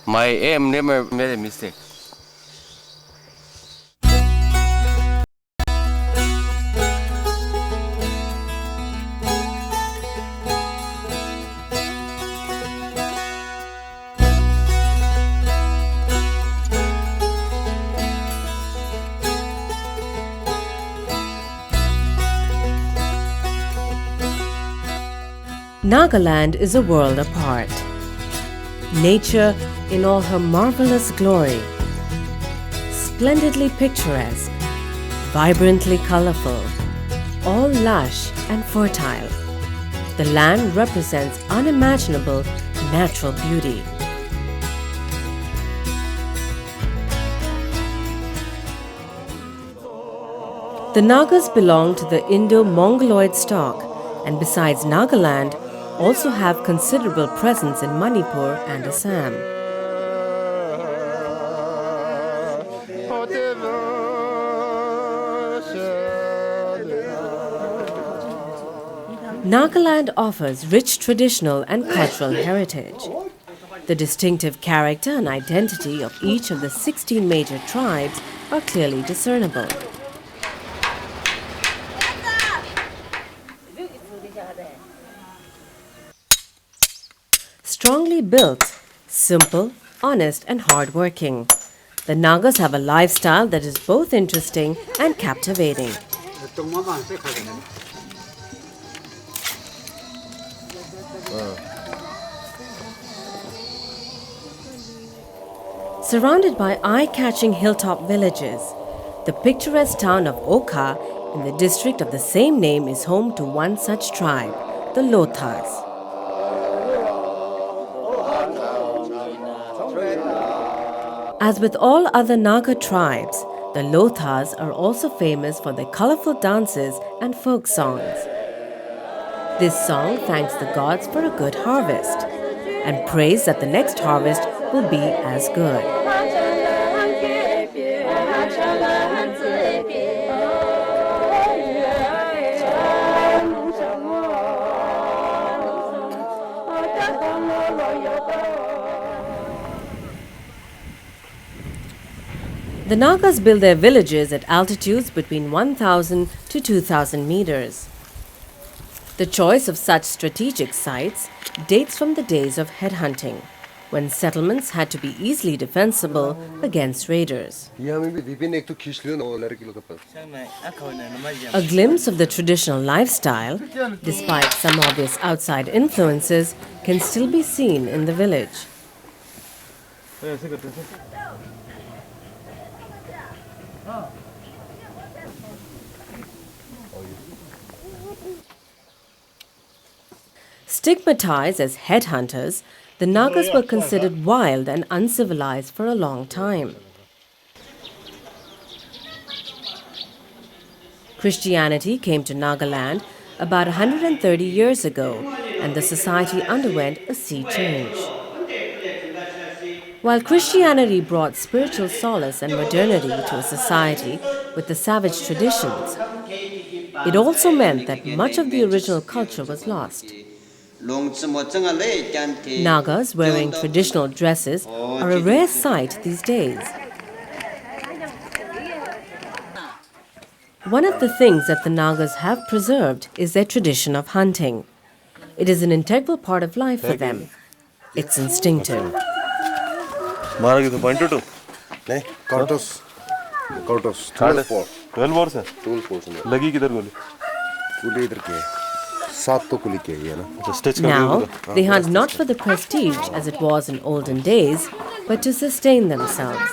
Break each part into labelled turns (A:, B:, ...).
A: My aim never made a mistake.
B: Nagaland is a world apart. Nature in all her marvelous glory, splendidly picturesque, vibrantly colorful, all lush and fertile. The land represents unimaginable natural beauty. The Nagas belong to the Indo-Mongoloid stock, and besides Nagaland, also have considerable presence in Manipur and Assam. Nagaland offers rich traditional and cultural heritage. The distinctive character and identity of each of the 16 major tribes are clearly discernible. Strongly built, simple, honest and hard-working. The Nagas have a lifestyle that is both interesting and captivating. Surrounded by eye-catching hilltop villages, the picturesque town of Oka in the district of the same name is home to one such tribe, the Lothas. As with all other Naga tribes, the Lothas are also famous for their colorful dances and folk songs. This song thanks the gods for a good harvest and prays that the next harvest will be as good. The Nagas build their villages at altitudes between 1,000 to 2,000 meters. The choice of such strategic sites dates from the days of headhunting, when settlements had to be easily defensible against raiders. A glimpse of the traditional lifestyle, despite some obvious outside influences, can still be seen in the village. Stigmatized as headhunters, the Nagas were considered wild and uncivilized for a long time. Christianity came to Nagaland about 130 years ago, and the society underwent a sea change. While Christianity brought spiritual solace and modernity to a society with the savage traditions, it also meant that much of the original culture was lost. Nagas wearing traditional dresses are a rare sight these days. One of the things that the Nagas have preserved is their tradition of hunting. It is an integral part of life for them. It's instinctive. Now, they hunt not for the prestige as it was in olden days, but to sustain themselves.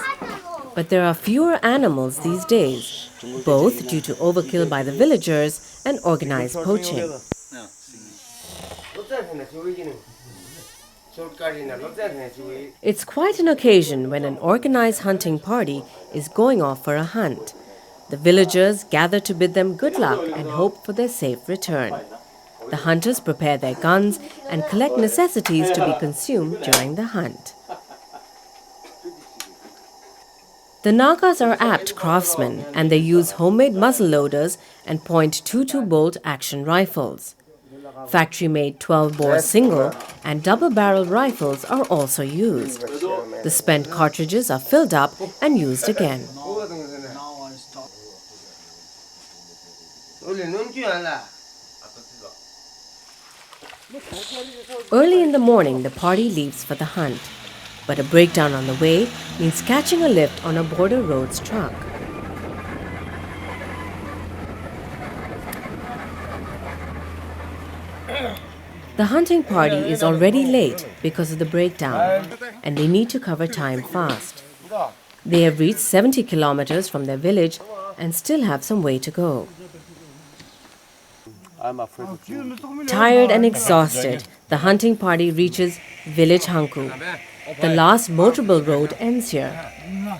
B: But there are fewer animals these days, both due to overkill by the villagers and organized poaching. It's quite an occasion when an organized hunting party is going off for a hunt. The villagers gather to bid them good luck and hope for their safe return. The hunters prepare their guns and collect necessities to be consumed during the hunt. The Nagas are apt craftsmen, and they use homemade muzzle loaders and .22 bolt action rifles. Factory-made 12-bore single and double-barrel rifles are also used. The spent cartridges are filled up and used again. Early in the morning, the party leaves for the hunt. But a breakdown on the way means catching a lift on a border road's truck. The hunting party is already late because of the breakdown, and they need to cover time fast. They have reached 70 kilometers from their village and still have some way to go. Tired and exhausted, the hunting party reaches village Hanku. The last motorable road ends here.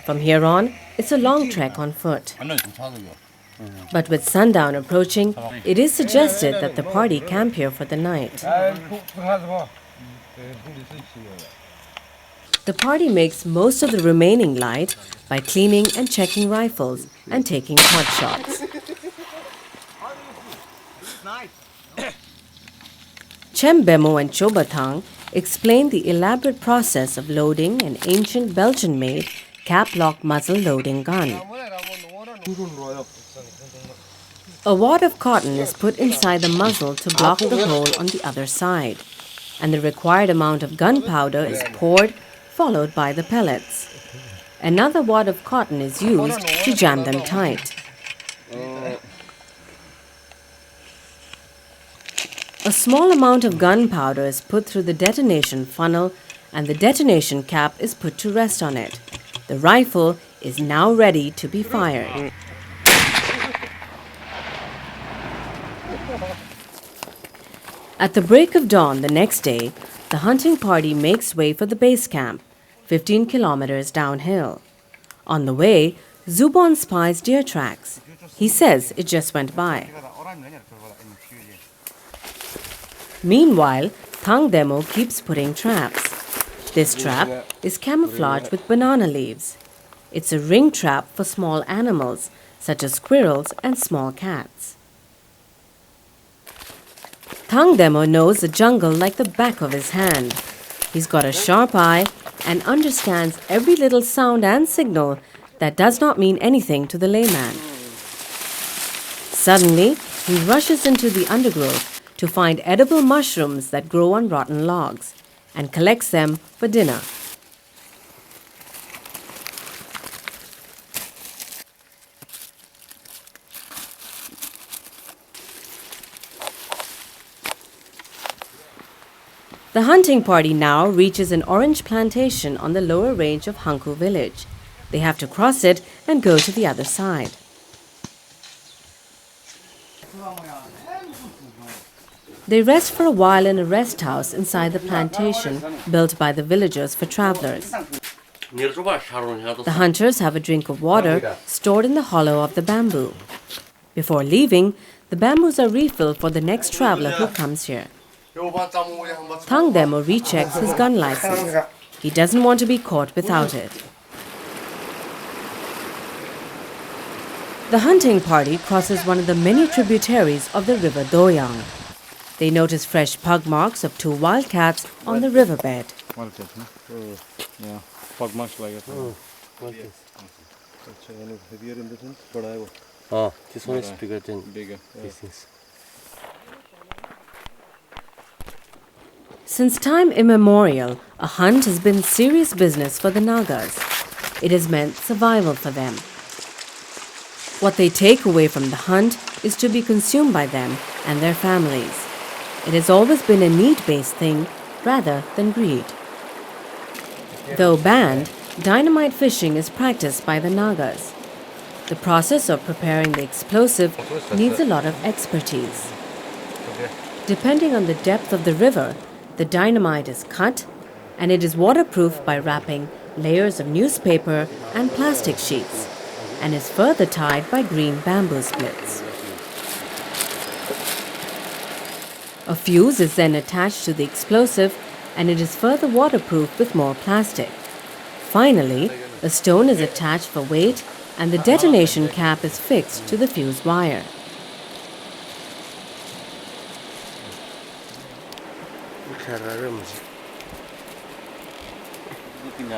B: From here on, it's a long trek on foot. But with sundown approaching, it is suggested that the party camp here for the night. The party makes most of the remaining light by cleaning and checking rifles and taking pot shots. Chembemo and Chobathang explain the elaborate process of loading an ancient Belgian-made cap-lock muzzle loading gun. A wad of cotton is put inside the muzzle to block the hole on the other side, and the required amount of gunpowder is poured, followed by the pellets. Another wad of cotton is used to jam them tight. A small amount of gunpowder is put through the detonation funnel, and the detonation cap is put to rest on it. The rifle is now ready to be fired. At the break of dawn the next day, the hunting party makes way for the base camp, 15 kilometers downhill. On the way, Zubon spies deer tracks. He says it just went by. Meanwhile, Thangdemo keeps putting traps. This trap is camouflaged with banana leaves. It's a ring trap for small animals, such as squirrels and small cats. Thangdemo knows the jungle like the back of his hand. He's got a sharp eye and understands every little sound and signal that does not mean anything to the layman. Suddenly, he rushes into the undergrowth to find edible mushrooms that grow on rotten logs and collects them for dinner. The hunting party now reaches an orange plantation on the lower range of Hanku village. They have to cross it and go to the other side. They rest for a while in a rest house inside the plantation built by the villagers for travelers. The hunters have a drink of water stored in the hollow of the bamboo. Before leaving, the bamboos are refilled for the next traveler who comes here. Thangdemo rechecks his gun license. He doesn't want to be caught without it. The hunting party crosses one of the many tributaries of the river Doyang. They notice fresh pug marks of two wildcats on the riverbed.
C: Yeah, pug marks like it.
A: Oh, this one is bigger than
C: Bigger.
A: these things.
B: Since time immemorial, a hunt has been serious business for the Nagas. It has meant survival for them. What they take away from the hunt is to be consumed by them and their families. It has always been a need-based thing rather than greed. Though banned, dynamite fishing is practiced by the Nagas. The process of preparing the explosive needs a lot of expertise. Depending on the depth of the river, the dynamite is cut, and it is waterproof by wrapping layers of newspaper and plastic sheets, and is further tied by green bamboo splits. A fuse is then attached to the explosive, and it is further waterproofed with more plastic. Finally, a stone is attached for weight, and the detonation cap is fixed to the fuse wire.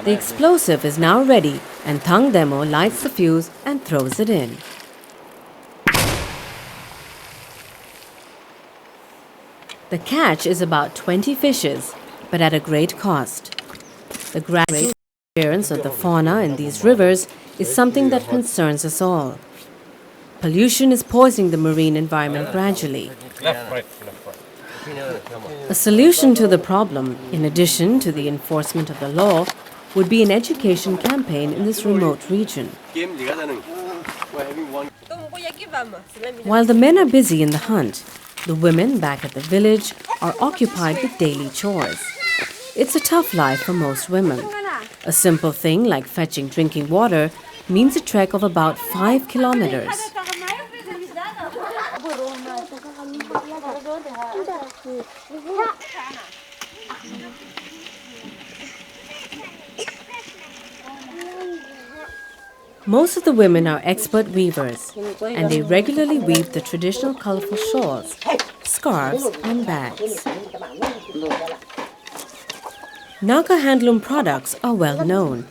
B: The explosive is now ready, and Thang Demo lights the fuse and throws it in. The catch is about 20 fishes, but at a great cost. The gradual disappearance of the fauna in these rivers is something that concerns us all. Pollution is poisoning the marine environment gradually. A solution to the problem, in addition to the enforcement of the law, would be an education campaign in this remote region. While the men are busy in the hunt, the women back at the village are occupied with daily chores. It's a tough life for most women. A simple thing like fetching drinking water means a trek of about 5 kilometers. Most of the women are expert weavers, and they regularly weave the traditional colorful shawls, scarves, and bags. Naga handloom products are well known.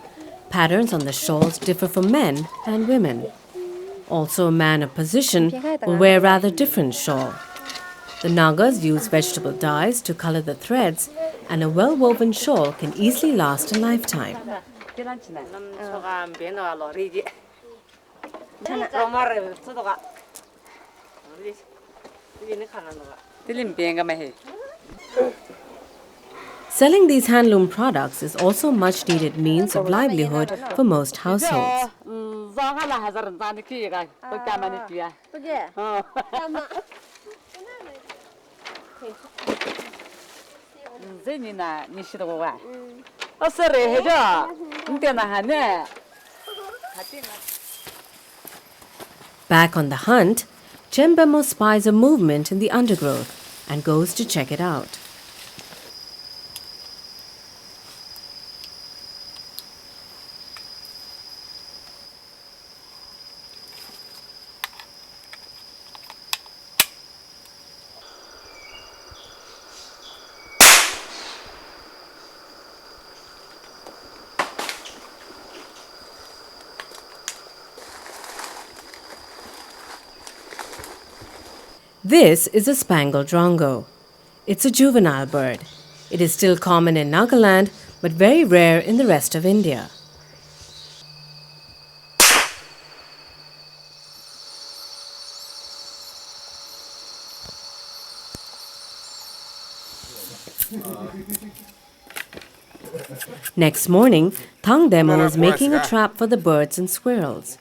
B: Patterns on the shawls differ for men and women. Also, a man of position will wear a rather different shawl. The Nagas use vegetable dyes to color the threads, and a well-woven shawl can easily last a lifetime. Selling these handloom products is also a much-needed means of livelihood for most households. Back on the hunt, Chembemo spies a movement in the undergrowth and goes to check it out. This is a spangled drongo. It's a juvenile bird. It is still common in Nagaland, but very rare in the rest of India. Next morning, Thang Demo is making a trap for the birds and squirrels.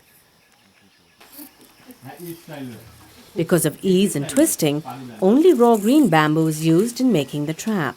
B: Because of ease and twisting, only raw green bamboo is used in making the trap.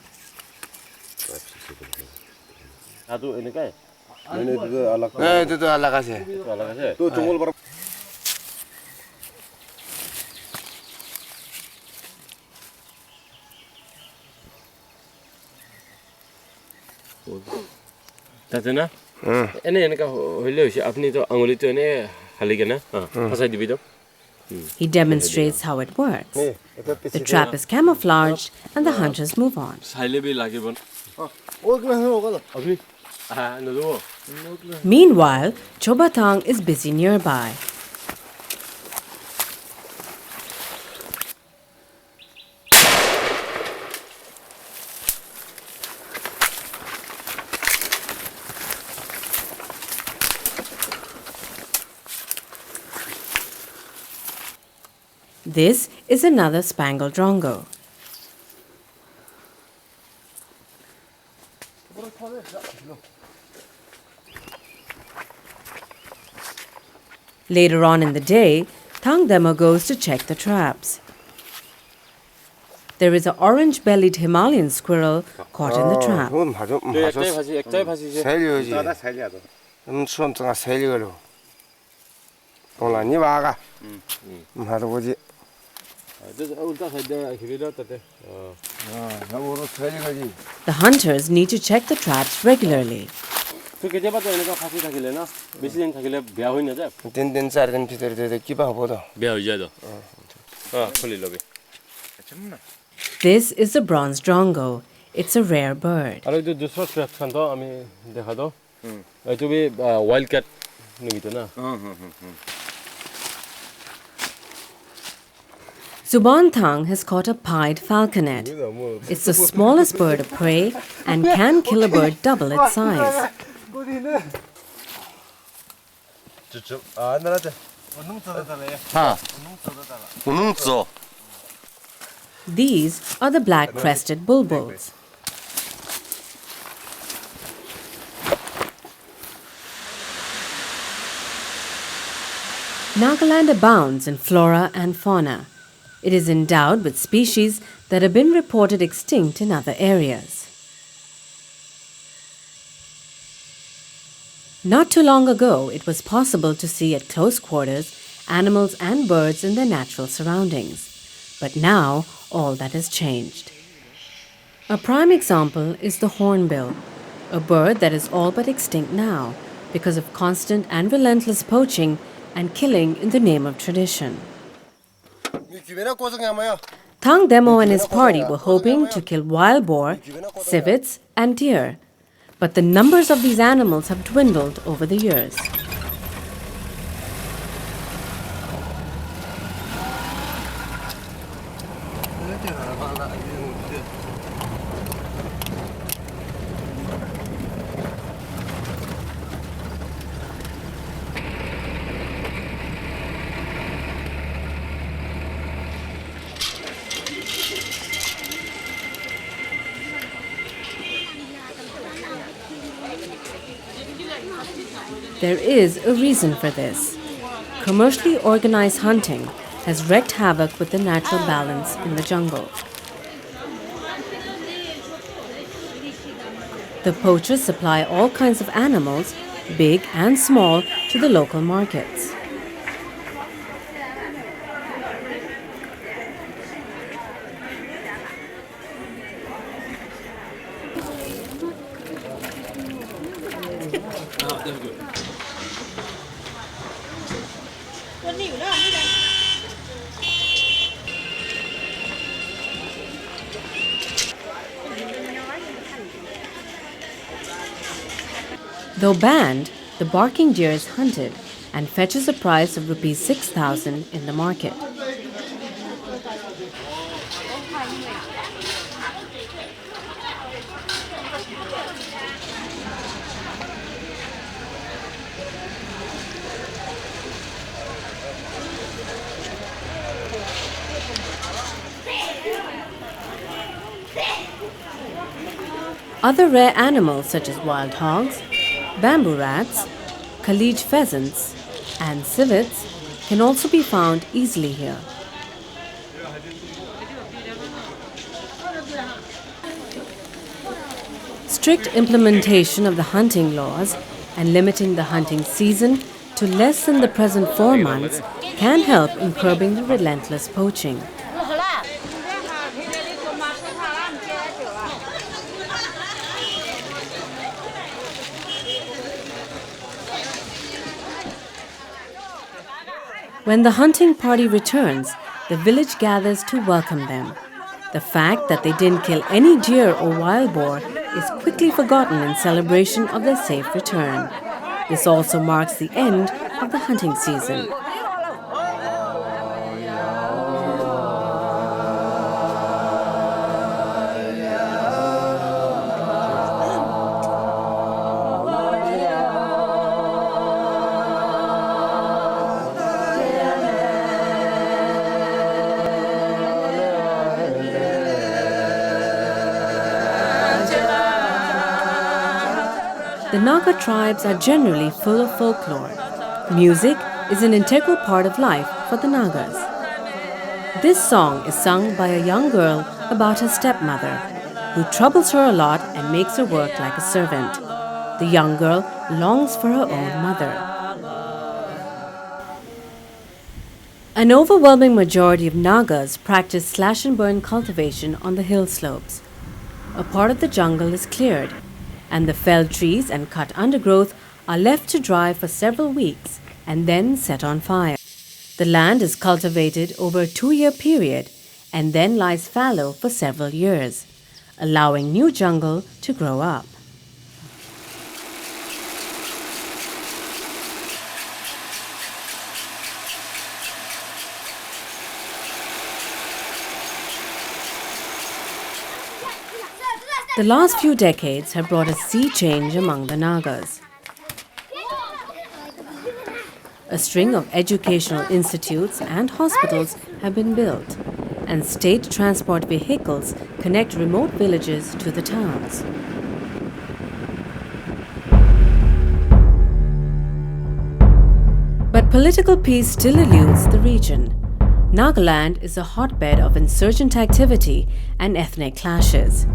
B: He demonstrates how it works. The trap is camouflaged and the hunters move on. Meanwhile, Chobatang is busy nearby. This is another spangled drongo. Later on in the day, Thang Demo goes to check the traps. There is an orange-bellied Himalayan squirrel caught in the trap. The hunters need to check the traps regularly. This is the bronze drongo. it's a rare bird.
C: और जो दूसरा trap Khan तो हमें देखा दो जो भी wild cat नहीं तो ना
B: Subonthang has caught a pied falconet. It's the smallest bird of prey and can kill a bird double its size. These are the black-crested bulbuls. Nagaland abounds in flora and fauna. It is endowed with species that have been reported extinct in other areas. Not too long ago, it was possible to see at close quarters animals and birds in their natural surroundings. But now, all that has changed. A prime example is the hornbill, a bird that is all but extinct now because of constant and relentless poaching and killing in the name of tradition. Thang Demo and his party were hoping to kill wild boar, civets, and deer. But the numbers of these animals have dwindled over the years. There is a reason for this. Commercially organized hunting has wreaked havoc with the natural balance in the jungle. The poachers supply all kinds of animals, big and small, to the local markets. Though banned, the barking deer is hunted and fetches a price of Rs 6,000 in the market. Other rare animals such as wild hogs, bamboo rats, Khalij pheasants, and civets can also be found easily here. Strict implementation of the hunting laws and limiting the hunting season to less than the present 4 months can help in curbing the relentless poaching. When the hunting party returns, the village gathers to welcome them. The fact that they didn't kill any deer or wild boar is quickly forgotten in celebration of their safe return. This also marks the end of the hunting season. The Naga tribes are generally full of folklore. Music is an integral part of life for the Nagas. This song is sung by a young girl about her stepmother, who troubles her a lot and makes her work like a servant. The young girl longs for her own mother. An overwhelming majority of Nagas practice slash-and-burn cultivation on the hill slopes. A part of the jungle is cleared, and the felled trees and cut undergrowth are left to dry for several weeks and then set on fire. The land is cultivated over a 2-year period and then lies fallow for several years. allowing new jungle to grow up. The last few decades have brought a sea change among the Nagas. A string of educational institutes and hospitals have been built, and state transport vehicles connect remote villages to the towns. But political peace still eludes the region. Nagaland is a hotbed of insurgent activity and ethnic clashes.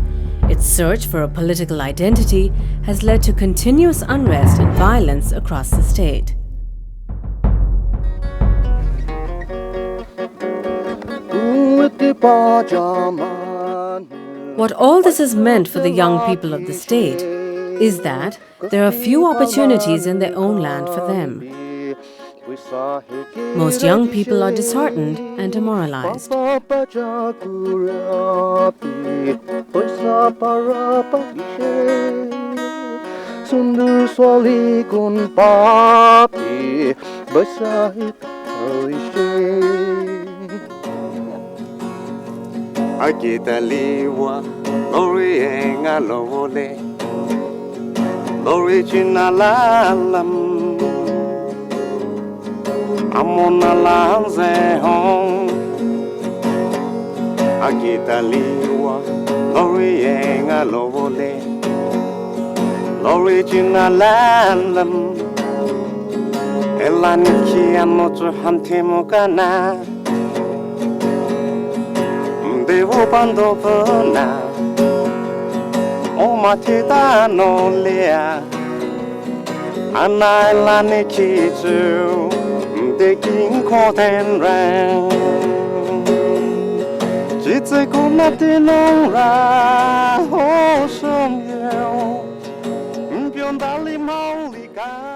B: Its search for a political identity has led to continuous unrest and violence across the state. What all this has meant for the young people of the state is that there are few opportunities in their own land for them. Most young people are disheartened and demoralized.
D: Amona lanze home Agitaliwa Lorienga lovole L'original landam Elaniki anotu hantimukana Devo bando pona O matita no lea Ana elaniki too The king caught and ran. It's a good nothing on ra. Oh, some yell. Beyond Dali Maulika.